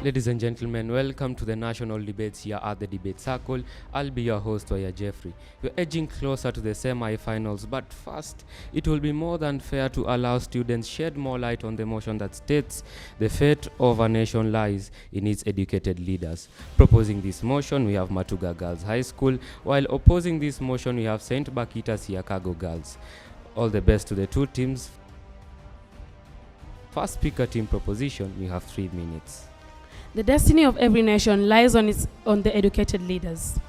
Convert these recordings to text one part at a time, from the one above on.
Ladies and gentlemen, welcome to the national debates here at the Debate Circle. I'll be your host, Oya Jeffrey. We're edging closer to the semi-finals, but first, it will be more than fair to allow students shed more light on the motion that states the fate of a nation lies in its educated leaders. Proposing this motion, we have Matuga Girls High School, while opposing this motion, we have St. Bakhita Siakago Girls. All the best to the two teams. First speaker team proposition, we have 3 minutes. The destiny of every nation lies on the educated leaders.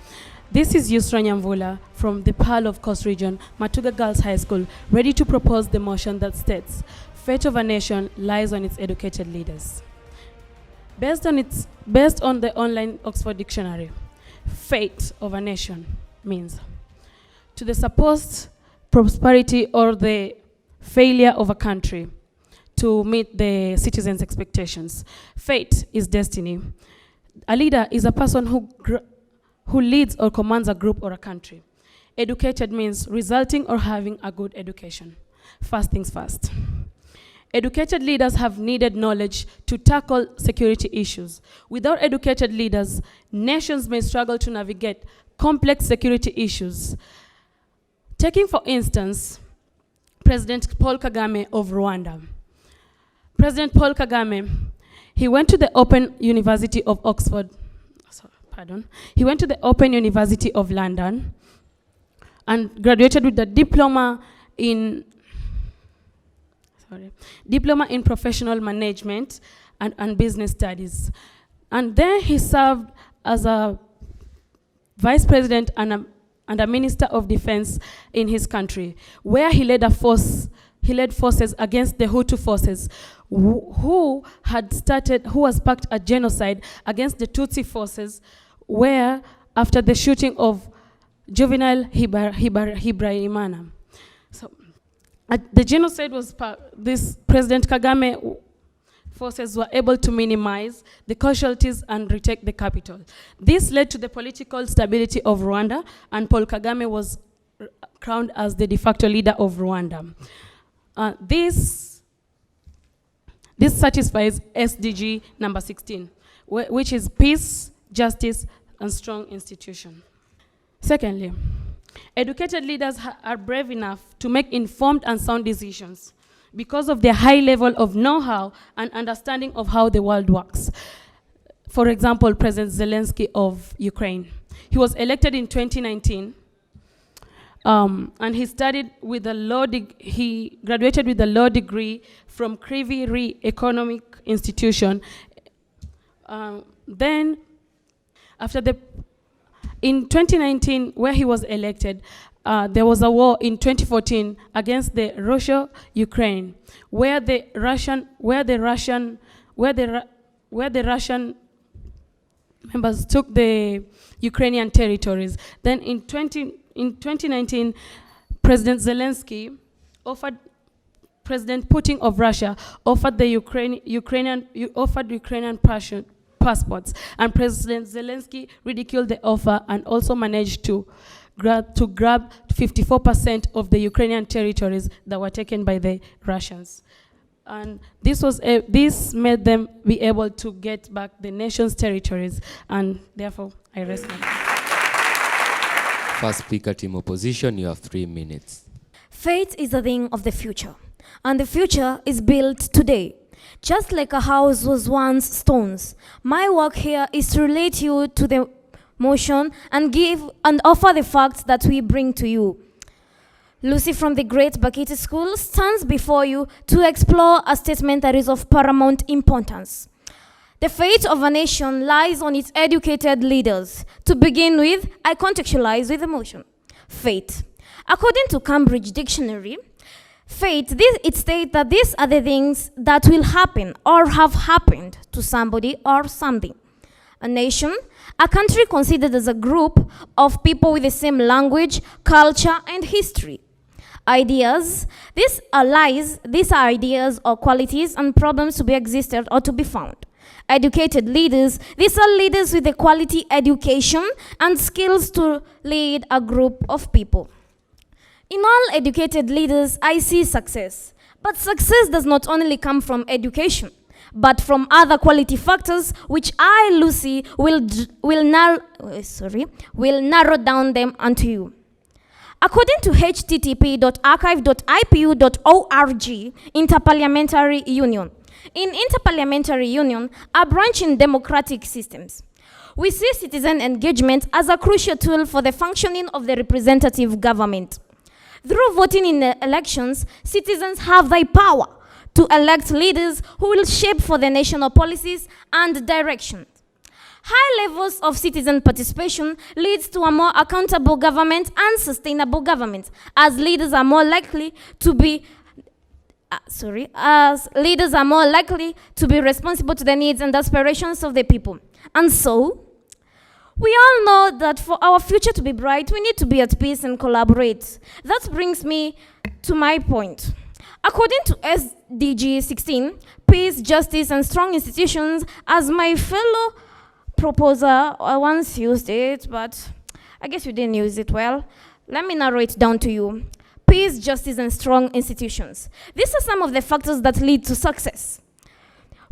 This is Yusra Nyamvula from the Pearl of Coast Region, Matuga Girls High School, ready to propose the motion that states, fate of a nation lies on its educated leaders. Based on the online Oxford Dictionary, fate of a nation means to the supposed prosperity or the failure of a country to meet the citizens' expectations. Fate is destiny. A leader is a person who leads or commands a group or a country. Educated means resulting or having a good education. First things first. Educated leaders have needed knowledge to tackle security issues. Without educated leaders, nations may struggle to navigate complex security issues. Taking, for instance, President Paul Kagame of Rwanda. President Paul Kagame, he went to the Open University of Oxford, he went to the Open University of London and graduated with a diploma in professional management and business studies. And then he served as a vice president and a minister of defense in his country, where he led forces against the Hutu forces, who had sparked a genocide against the Tutsi forces, where after the shooting of juvenile Hibraimana. So the genocide was this President Kagame forces were able to minimize the casualties and retake the capital. This led to the political stability of Rwanda, and Paul Kagame was crowned as the de facto leader of Rwanda. This satisfies SDG number 16, which is peace, justice, and strong institution. Secondly, educated leaders are brave enough to make informed and sound decisions because of their high level of know-how and understanding of how the world works. For example, President Zelensky of Ukraine. He was elected in 2019, and he graduated with a law degree from Kryvyi Economic Institution. Then, in 2019, where he was elected, there was a war in 2014 against the Russia-Ukraine, where the Russian members took the Ukrainian territories. Then in 2019, President Zelensky offered President Putin of Russia offered the Ukrainian passports, and President Zelensky ridiculed the offer and also managed to grab 54% of the Ukrainian territories that were taken by the Russians. And this made them be able to get back the nation's territories, and therefore I rest my case. First speaker team opposition, you have 3 minutes. Fate is a thing of the future, and the future is built today. Just like a house was once stones, my work here is to relate you to the motion and give and offer the facts that we bring to you. Lucy from the Great Bakhita School stands before you to explore a statement that is of paramount importance. The fate of a nation lies on its educated leaders. To begin with, I contextualize with emotion. Fate. According to Cambridge Dictionary, fate, it states that these are the things that will happen or have happened to somebody or something. A nation, a country considered as a group of people with the same language, culture, and history. Ideas, these are ideas or qualities and problems to be existed or to be found. Educated leaders, these are leaders with the quality education and skills to lead a group of people. In all educated leaders, I see success. But success does not only come from education, but from other quality factors, which I, Lucy, will narrow down them unto you. According to http.archive.ipu.org, Interparliamentary Union. In Interparliamentary Union, a branch in democratic systems, we see citizen engagement as a crucial tool for the functioning of the representative government. Through voting in the elections, citizens have the power to elect leaders who will shape for the national policies and direction. High levels of citizen participation leads to a more accountable government and sustainable government, as leaders are more likely to be responsible to the needs and aspirations of the people. And so, we all know that for our future to be bright, we need to be at peace and collaborate. That brings me to my point. According to SDG 16, peace, justice, and strong institutions, as my fellow proposer once used it, but I guess you didn't use it well. Let me narrow it down to you. Peace, justice, and strong institutions. These are some of the factors that lead to success.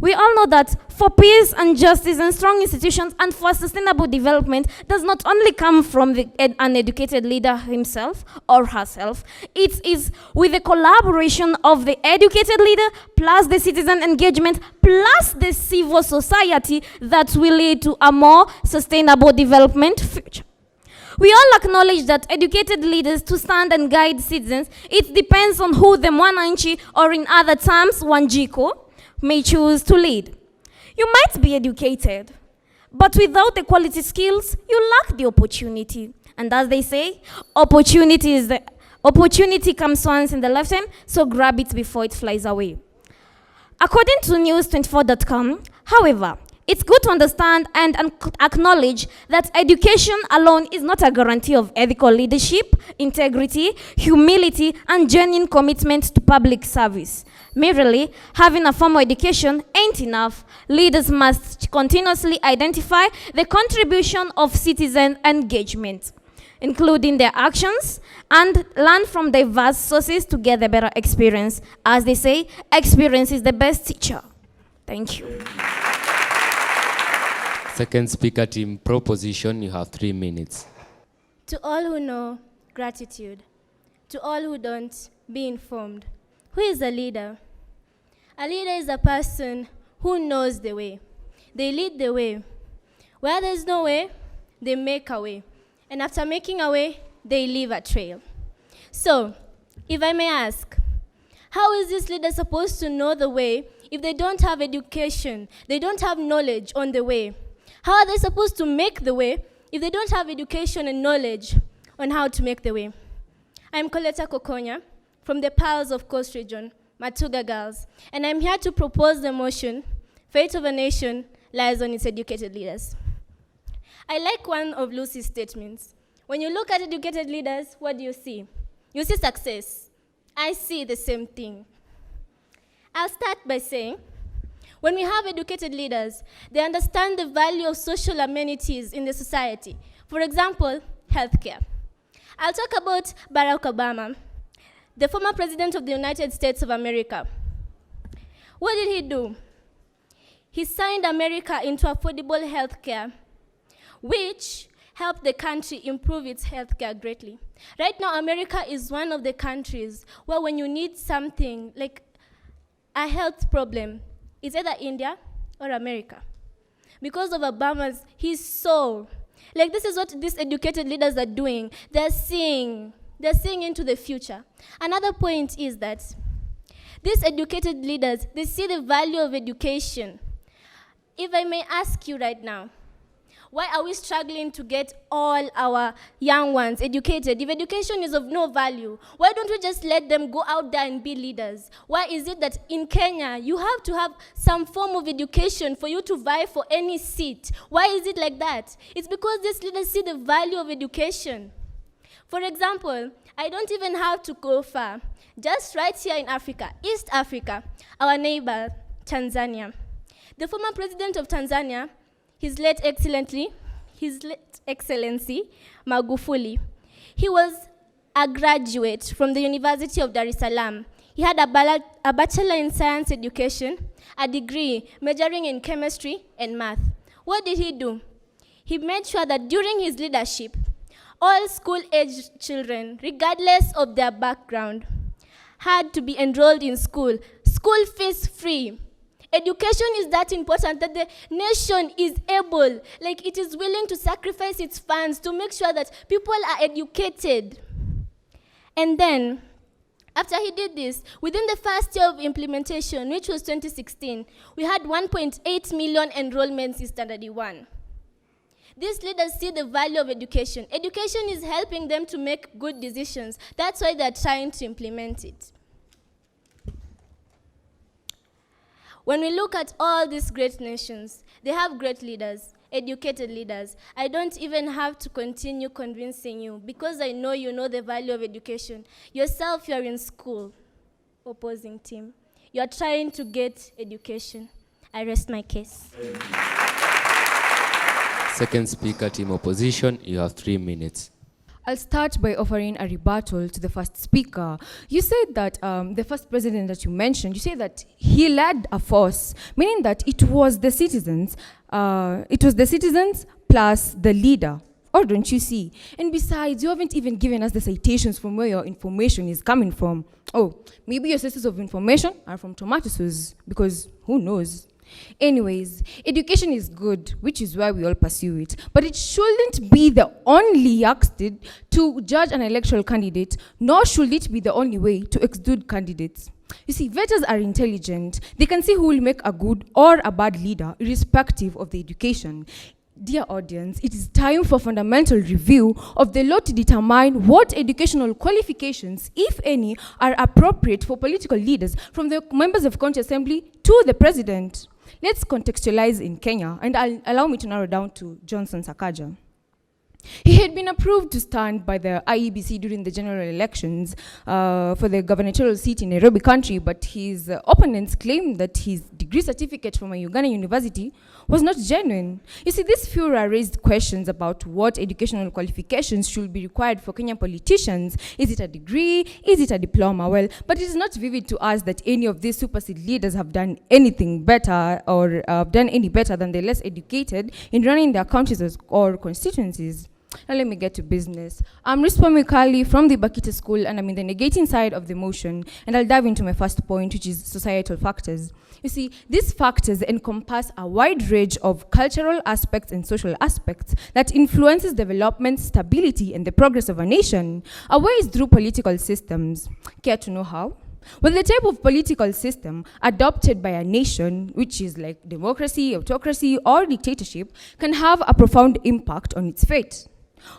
We all know that for peace and justice and strong institutions and for sustainable development does not only come from an educated leader himself or herself, it is with the collaboration of the educated leader plus the citizen engagement plus the civil society that will lead to a more sustainable development future. We all acknowledge that educated leaders to stand and guide citizens, it depends on who the mwananchi, or in other terms, wanjiko, may choose to lead. You might be educated, but without the quality skills, you lack the opportunity. And as they say, opportunity comes once in the lifetime, so grab it before it flies away. According to news24.com, however, it's good to understand and acknowledge that education alone is not a guarantee of ethical leadership, integrity, humility, and genuine commitment to public service. Merely having a formal education ain't enough. Leaders must continuously identify the contribution of citizen engagement, including their actions, and learn from diverse sources to get a better experience. As they say, experience is the best teacher. Thank you. Second speaker team, proposition, you have 3 minutes. To all who know, gratitude. To all who don't, be informed. Who is a leader? A leader is a person who knows the way. They lead the way. Where there's no way, they make a way. And after making a way, they leave a trail. So, if I may ask, how is this leader supposed to know the way if they don't have education, they don't have knowledge on the way? How are they supposed to make the way if they don't have education and knowledge on how to make the way? I'm Coletta Kokonya from the Pals of Coast Region, Matuga Girls, and I'm here to propose the motion, Fate of a Nation Lies on Its Educated Leaders. I like one of Lucy's statements. When you look at educated leaders, what do you see? You see success. I see the same thing. I'll start by saying, when we have educated leaders, they understand the value of social amenities in the society. For example, healthcare. I'll talk about Barack Obama, the former president of the United States of America. What did he do? He signed America into affordable healthcare, which helped the country improve its healthcare greatly. Right now, America is one of the countries where when you need something like a health problem, it's either India or America. Because of Obama's, this is what these educated leaders are doing. They're seeing into the future. Another point is that these educated leaders, they see the value of education. If I may ask you right now, why are we struggling to get all our young ones educated? If education is of no value, why don't we just let them go out there and be leaders? Why is it that in Kenya, you have to have some form of education for you to vie for any seat? Why is it like that? It's because these leaders see the value of education. For example, I don't even have to go far. Just right here in Africa, East Africa, our neighbor, Tanzania. The former president of Tanzania, His late Excellency Magufuli. He was a graduate from the University of Dar es Salaam. He had a bachelor in science education, a degree majoring in chemistry and math. What did he do? He made sure that during his leadership, all school-aged children, regardless of their background, had to be enrolled in school fees free. Education is that important that the nation is able, like it is willing to sacrifice its funds to make sure that people are educated. And then, after he did this, within the first year of implementation, which was 2016, we had 1.8 million enrollments in Standard 1. These leaders see the value of education. Education is helping them to make good decisions. That's why they're trying to implement it. When we look at all these great nations, they have great leaders, educated leaders. I don't even have to continue convincing you because I know you know the value of education. Yourself, you're in school, opposing team. You're trying to get education. I rest my case. Second speaker, team opposition, you have 3 minutes. I'll start by offering a rebuttal to the first speaker. You said that the first president that you mentioned, you said that he led a force, meaning that it was the citizens plus the leader. Or don't you see? And besides, you haven't even given us the citations from where your information is coming from. Oh, maybe your sources of information are from tomato sauce, because who knows? Anyways, education is good, which is why we all pursue it. But it shouldn't be the only yardstick to judge an electoral candidate, nor should it be the only way to exclude candidates. You see, voters are intelligent. They can see who will make a good or a bad leader, irrespective of the education. Dear audience, it is time for fundamental review of the law to determine what educational qualifications, if any, are appropriate for political leaders, from the members of County Assembly to the president. Let's contextualize in Kenya, and allow me to narrow down to Johnson Sakaja. He had been approved to stand by the IEBC during the general elections for the gubernatorial seat in Nairobi country, but his opponents claimed that his degree certificate from a Uganda university was not genuine. You see, this furor raised questions about what educational qualifications should be required for Kenyan politicians. Is it a degree? Is it a diploma? Well, but it is not vivid to us that any of these supersede leaders have done anything better or done any better than the less educated in running their counties or constituencies. Now let me get to business. I'm Rispa Mikali from the Bakhita school, and I'm in the negating side of the motion, and I'll dive into my first point, which is societal factors. You see, these factors encompass a wide range of cultural aspects and social aspects that influences development, stability, and the progress of a nation. A way is through political systems. Care to know how? Well, the type of political system adopted by a nation, which is like democracy, autocracy, or dictatorship, can have a profound impact on its fate.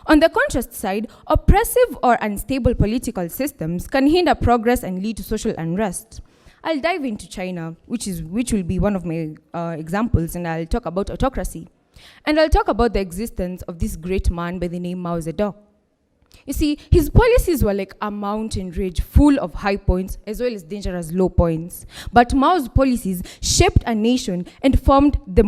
On the contrast side, oppressive or unstable political systems can hinder progress and lead to social unrest. I'll dive into China, which will be one of my examples, and I'll talk about autocracy. And I'll talk about the existence of this great man by the name Mao Zedong. You see, his policies were like a mountain range full of high points as well as dangerous low points. But Mao's policies shaped a nation and formed the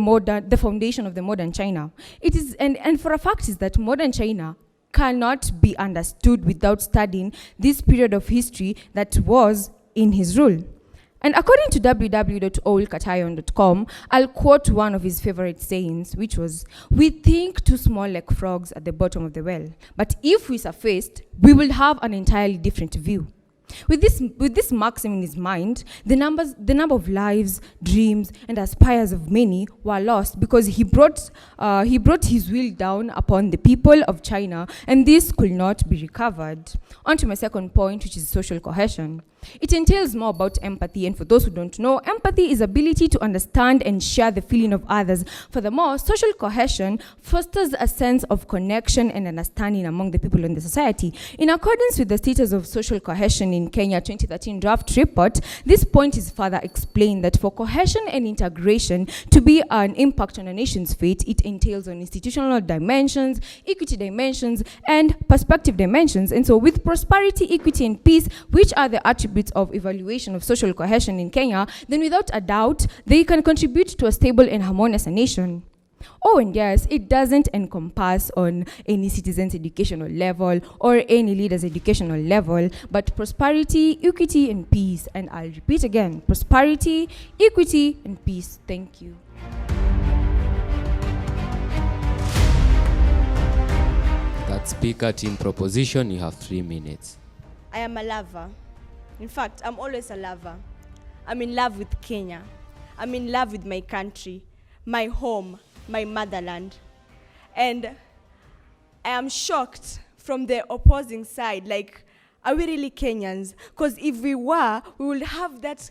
foundation of the modern China. It is, and for a fact is that modern China cannot be understood without studying this period of history that was in his rule. And according to www.owlkatayon.com, I'll quote one of his favorite sayings, which was, "We think too small like frogs at the bottom of the well, but if we surfaced, we will have an entirely different view." With this maxim in his mind, the number of lives, dreams, and aspires of many were lost because he brought his will down upon the people of China, and this could not be recovered. On to my second point, which is social cohesion. It entails more about empathy, and for those who don't know, empathy is ability to understand and share the feeling of others. Furthermore, social cohesion fosters a sense of connection and understanding among the people in the society. In accordance with the Status of Social Cohesion in Kenya 2013 draft report, this point is further explained that for cohesion and integration to be an impact on a nation's fate, it entails on institutional dimensions, equity dimensions, and perspective dimensions. And so with prosperity, equity, and peace, which are the attributes of evaluation of social cohesion in Kenya, then without a doubt, they can contribute to a stable and harmonious nation. Oh, and yes, it doesn't encompass on any citizen's educational level or any leader's educational level, but prosperity, equity, and peace. And I'll repeat again, prosperity, equity, and peace. Thank you. That speaker team proposition, you have 3 minutes. I am a lover. In fact, I'm always a lover. I'm in love with Kenya. I'm in love with my country, my home, my motherland. And I am shocked from the opposing side, like, are we really Kenyans? Because if we were, we would have that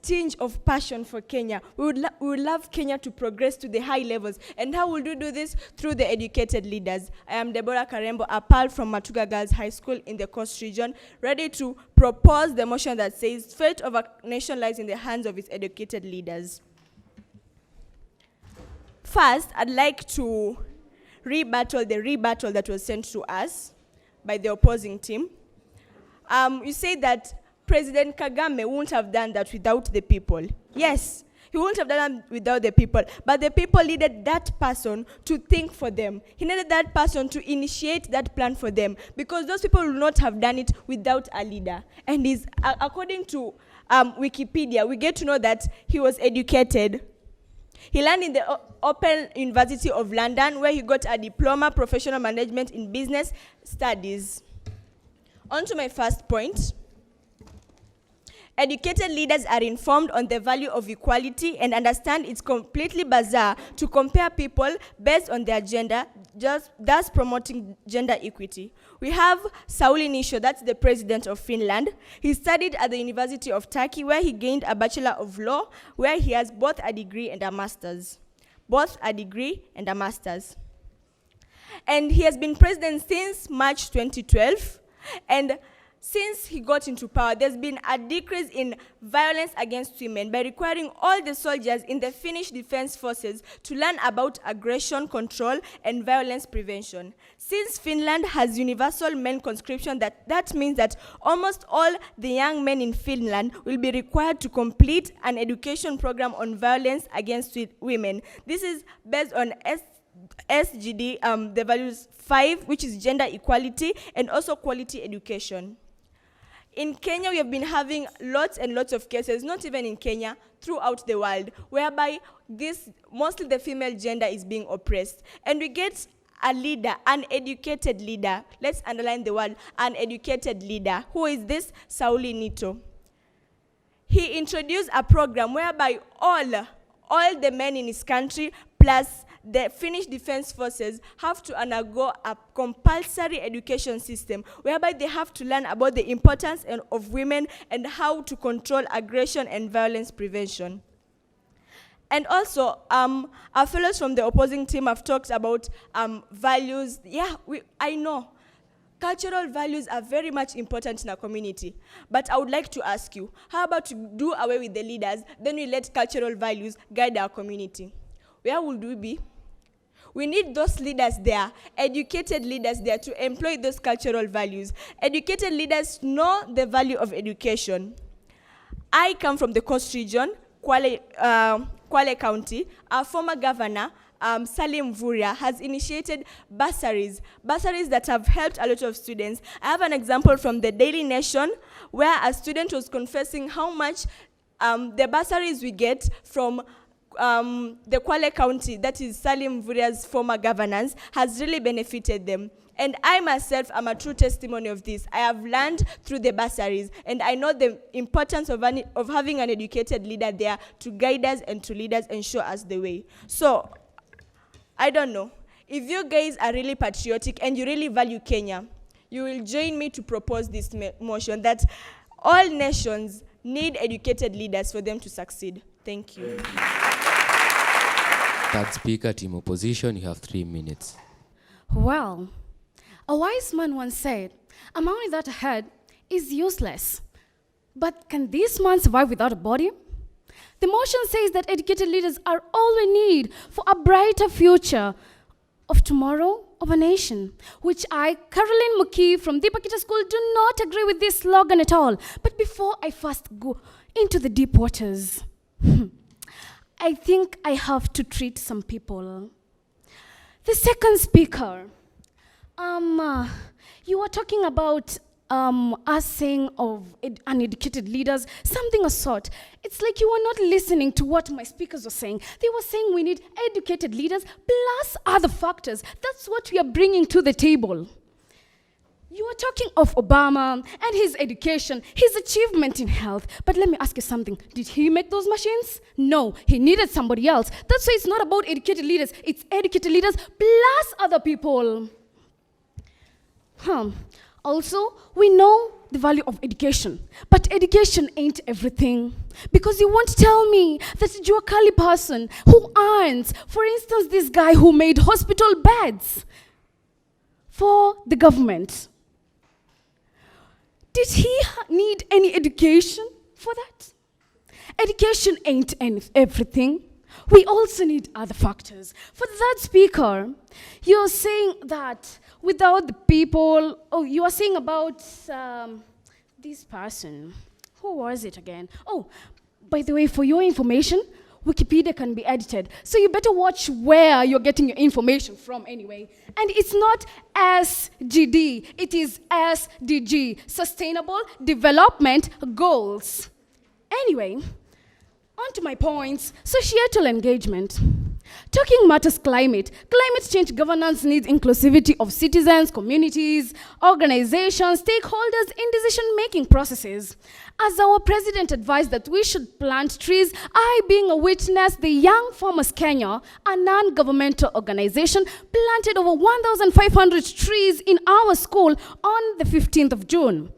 tinge of passion for Kenya. We would love Kenya to progress to the high levels. And how will we do this? Through the educated leaders. I am Deborah Karembo, a pal from Matuga Girls High School in the Coast Region, ready to propose the motion that says, fate of a nation lies in the hands of its educated leaders. First, I'd like to rebuttal the rebuttal that was sent to us by the opposing team. You say that President Kagame wouldn't have done that without the people. Yes, he wouldn't have done that without the people, but the people needed that person to think for them. He needed that person to initiate that plan for them, because those people would not have done it without a leader. And according to Wikipedia, we get to know that he was educated. He learned in the Open University of London, where he got a diploma, professional management in business studies. On to my first point. Educated leaders are informed on the value of equality and understand it's completely bizarre to compare people based on their gender, thus promoting gender equity. We have Sauli Niinisto, that's the president of Finland. He studied at the University of Turkey, where he gained a Bachelor of Law, where he has both a degree and a master's. Both a degree and a master's. And he has been president since March 2012. And since he got into power, there's been a decrease in violence against women by requiring all the soldiers in the Finnish Defense Forces to learn about aggression control and violence prevention. Since Finland has universal men conscription, that means that almost all the young men in Finland will be required to complete an education program on violence against women. This is based on SGD, the values 5, which is gender equality, and also quality education. In Kenya, we have been having lots and lots of cases, not even in Kenya, throughout the world, whereby mostly the female gender is being oppressed. And we get a leader, an educated leader, let's underline the word, an educated leader. Who is this? Sauli Niinisto. He introduced a program whereby all the men in his country, plus the Finnish Defense Forces, have to undergo a compulsory education system whereby they have to learn about the importance of women and how to control aggression and violence prevention. And also, our fellows from the opposing team have talked about values. Yeah, I know. Cultural values are very much important in our community. But I would like to ask you, how about to do away with the leaders, then we let cultural values guide our community? Where would we be? We need those leaders there, educated leaders there, to employ those cultural values. Educated leaders know the value of education. I come from the Coast Region, Kwale County. Our former governor, Salim Vuria, has initiated bursaries that have helped a lot of students. I have an example from the Daily Nation, where a student was confessing how much the bursaries we get from the Kwale County, that is Salim Vuria's former governance, has really benefited them. And I myself am a true testimony of this. I have learned through the bursaries, and I know the importance of having an educated leader there to guide us and to lead us and show us the way. So, I don't know. If you guys are really patriotic and you really value Kenya, you will join me to propose this motion that all nations need educated leaders for them to succeed. Thank you. Third speaker, team opposition, you have 3 minutes. Well, a wise man once said, a man without a head is useless. But can this man survive without a body? The motion says that educated leaders are all we need for a brighter future of tomorrow of a nation, which I, Caroline Muki from the Bakhita school, do not agree with this slogan at all. But before I first go into the deep waters, I think I have to treat some people. The second speaker, you were talking about us saying of uneducated leaders, something of sort. It's like you were not listening to what my speakers were saying. They were saying we need educated leaders plus other factors. That's what we are bringing to the table. You were talking of Obama and his education, his achievement in health. But let me ask you something. Did he make those machines? No, he needed somebody else. That's why it's not about educated leaders. It's educated leaders plus other people. Also, we know the value of education, but education ain't everything. Because you won't tell me that a Juakali person who earns, for instance, this guy who made hospital beds for the government, did he need any education for that? Education ain't everything. We also need other factors. For that speaker, you're saying that without the people, you are saying about this person. Who was it again? Oh, by the way, for your information, Wikipedia can be edited. So you better watch where you're getting your information from anyway. And it's not SGD, it is SDG, Sustainable Development Goals. Anyway, on to my points, societal engagement. Talking matters climate. Climate change governance needs inclusivity of citizens, communities, organizations, stakeholders in decision-making processes. As our president advised that we should plant trees, I, being a witness, the Young Farmers Kenya, a non-governmental organization, planted over 1,500 trees in our school on the 15th of June.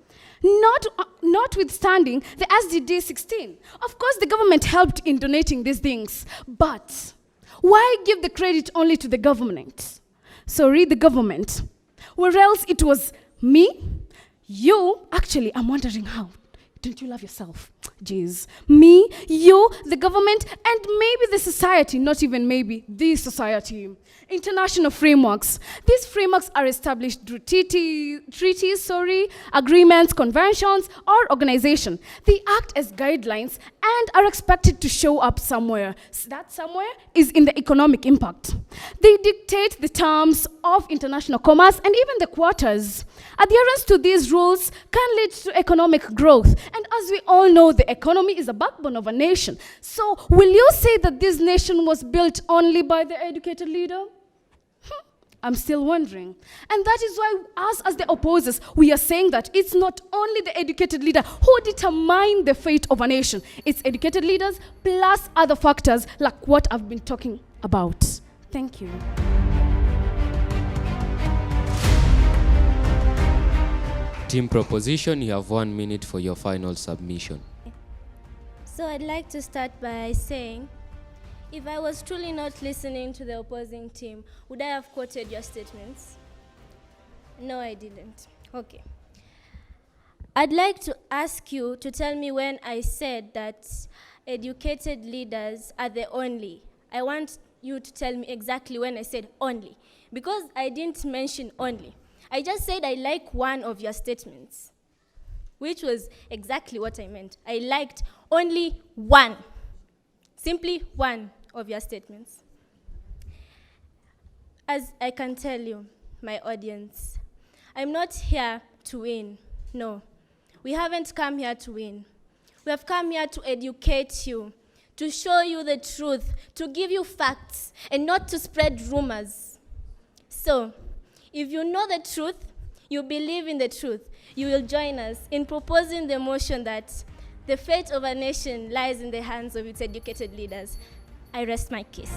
Notwithstanding the SDG 16. Of course, the government helped in donating these things, but why give the credit only to the government? Sorry, the government. Where else it was me, you, actually, I'm wondering how. Don't you love yourself? Jeez. Me, you, the government, and maybe the society, not even maybe, the society. International frameworks. These frameworks are established through treaties, agreements, conventions, or organization. They act as guidelines and are expected to show up somewhere. That somewhere is in the economic impact. They dictate the terms of international commerce and even the quotas. Adherence to these rules can lead to economic growth. And as we all know, the economy is a backbone of a nation. So will you say that this nation was built only by the educated leader? I'm still wondering. And that is why us as the opposers, we are saying that it's not only the educated leader who determine the fate of a nation. It's educated leaders plus other factors like what I've been talking about. Thank you. Team Proposition, you have 1 minute for your final submission. So I'd like to start by saying, if I was truly not listening to the opposing team, would I have quoted your statements? No, I didn't. Okay. I'd like to ask you to tell me when I said that educated leaders are the only. I want you to tell me exactly when I said only, because I didn't mention only. I just said I like one of your statements, which was exactly what I meant. I liked only one, simply one of your statements. As I can tell you, my audience, I'm not here to win. No, we haven't come here to win. We have come here to educate you, to show you the truth, to give you facts, and not to spread rumors. So, if you know the truth, you believe in the truth, you will join us in proposing the motion that the fate of a nation lies in the hands of its educated leaders. I rest my case.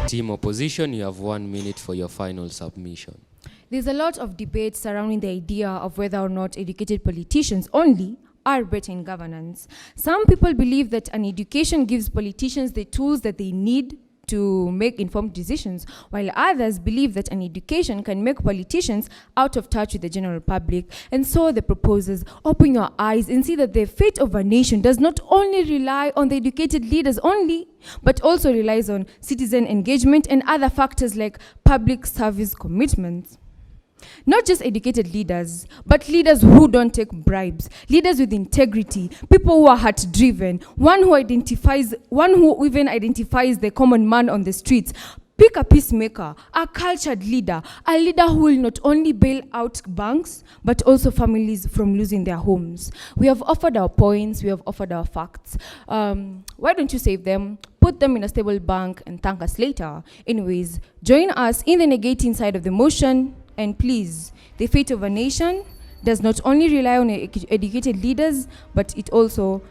Team Opposition, you have 1 minute for your final submission. There's a lot of debate surrounding the idea of whether or not educated politicians only are better in governance. Some people believe that an education gives politicians the tools that they need to make informed decisions, while others believe that an education can make politicians out of touch with the general public. And so the proposers open your eyes and see that the fate of a nation does not only rely on the educated leaders only, but also relies on citizen engagement and other factors like public service commitments. Not just educated leaders, but leaders who don't take bribes, leaders with integrity, people who are heart-driven, one who even identifies the common man on the streets. Pick a peacemaker, a cultured leader, a leader who will not only bail out banks, but also families from losing their homes. We have offered our points, we have offered our facts. Why don't you save them, put them in a stable bank, and thank us later? Anyways, join us in the negating side of the motion, and please, the fate of a nation does not only rely on educated leaders, but it also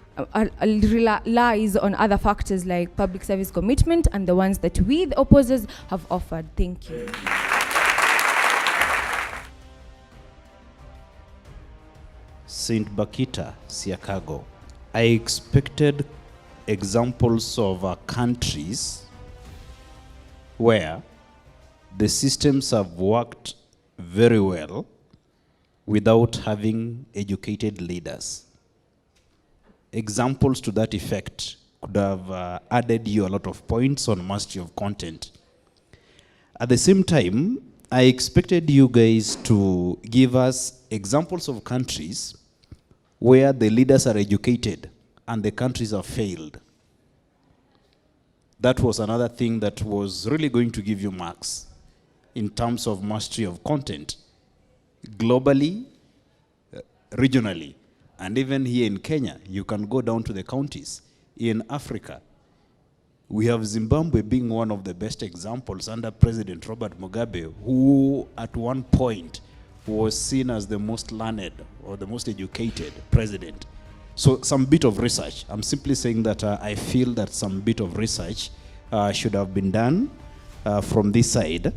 relies on other factors like public service commitment and the ones that we, the opposers, have offered. Thank you. Saint Bakhita, Siakago. I expected examples of countries where the systems have worked very well without having educated leaders. Examples to that effect could have added you a lot of points on mastery of content. At the same time, I expected you guys to give us examples of countries where the leaders are educated and the countries have failed. That was another thing that was really going to give you marks in terms of mastery of content, globally, regionally. And even here in Kenya, you can go down to the counties. In Africa, we have Zimbabwe being one of the best examples under President Robert Mugabe, who at one point was seen as the most learned or the most educated president. So some bit of research. I'm simply saying that I feel that some bit of research should have been done from this side.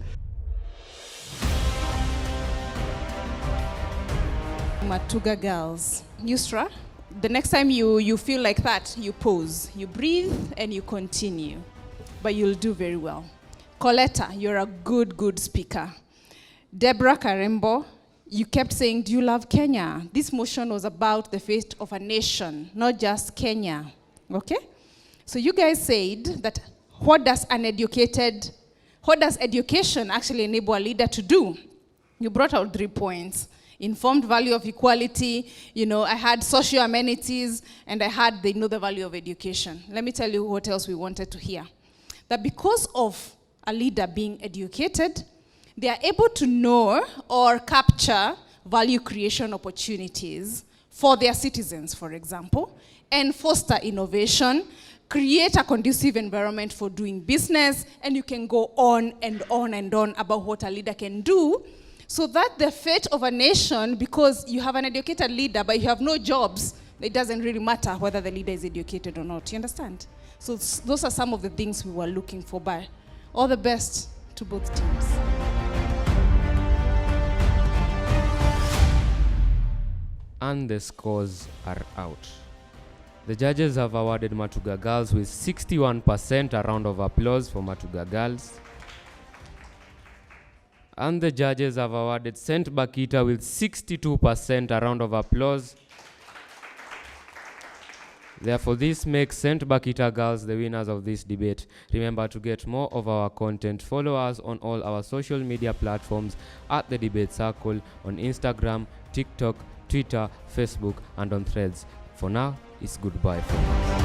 Matuga girls. Yusra, the next time you feel like that, you pause, you breathe, and you continue. But you'll do very well. Coletta, you're a good speaker. Deborah Karembo, you kept saying, do you love Kenya? This motion was about the fate of a nation, not just Kenya. Okay? So you guys said that what does education actually enable a leader to do? You brought out 3 points. Informed value of equality, I had social amenities, and I had they know the value of education. Let me tell you what else we wanted to hear. That because of a leader being educated, they are able to know or capture value creation opportunities for their citizens, for example, and foster innovation, create a conducive environment for doing business, and you can go on and on and on about what a leader can do. So that the fate of a nation, because you have an educated leader, but you have no jobs, it doesn't really matter whether the leader is educated or not. You understand? So those are some of the things we were looking for. But all the best to both teams. And the scores are out. The judges have awarded Matuga girls with 61%. A round of applause for Matuga girls. And the judges have awarded Saint Bakhita with 62%. A round of applause. Therefore, this makes Saint Bakhita girls the winners of this debate. Remember to get more of our content. Follow us on all our social media platforms at The Debate Circle on Instagram, TikTok, Twitter, Facebook, and on Threads. For now, it's goodbye from us.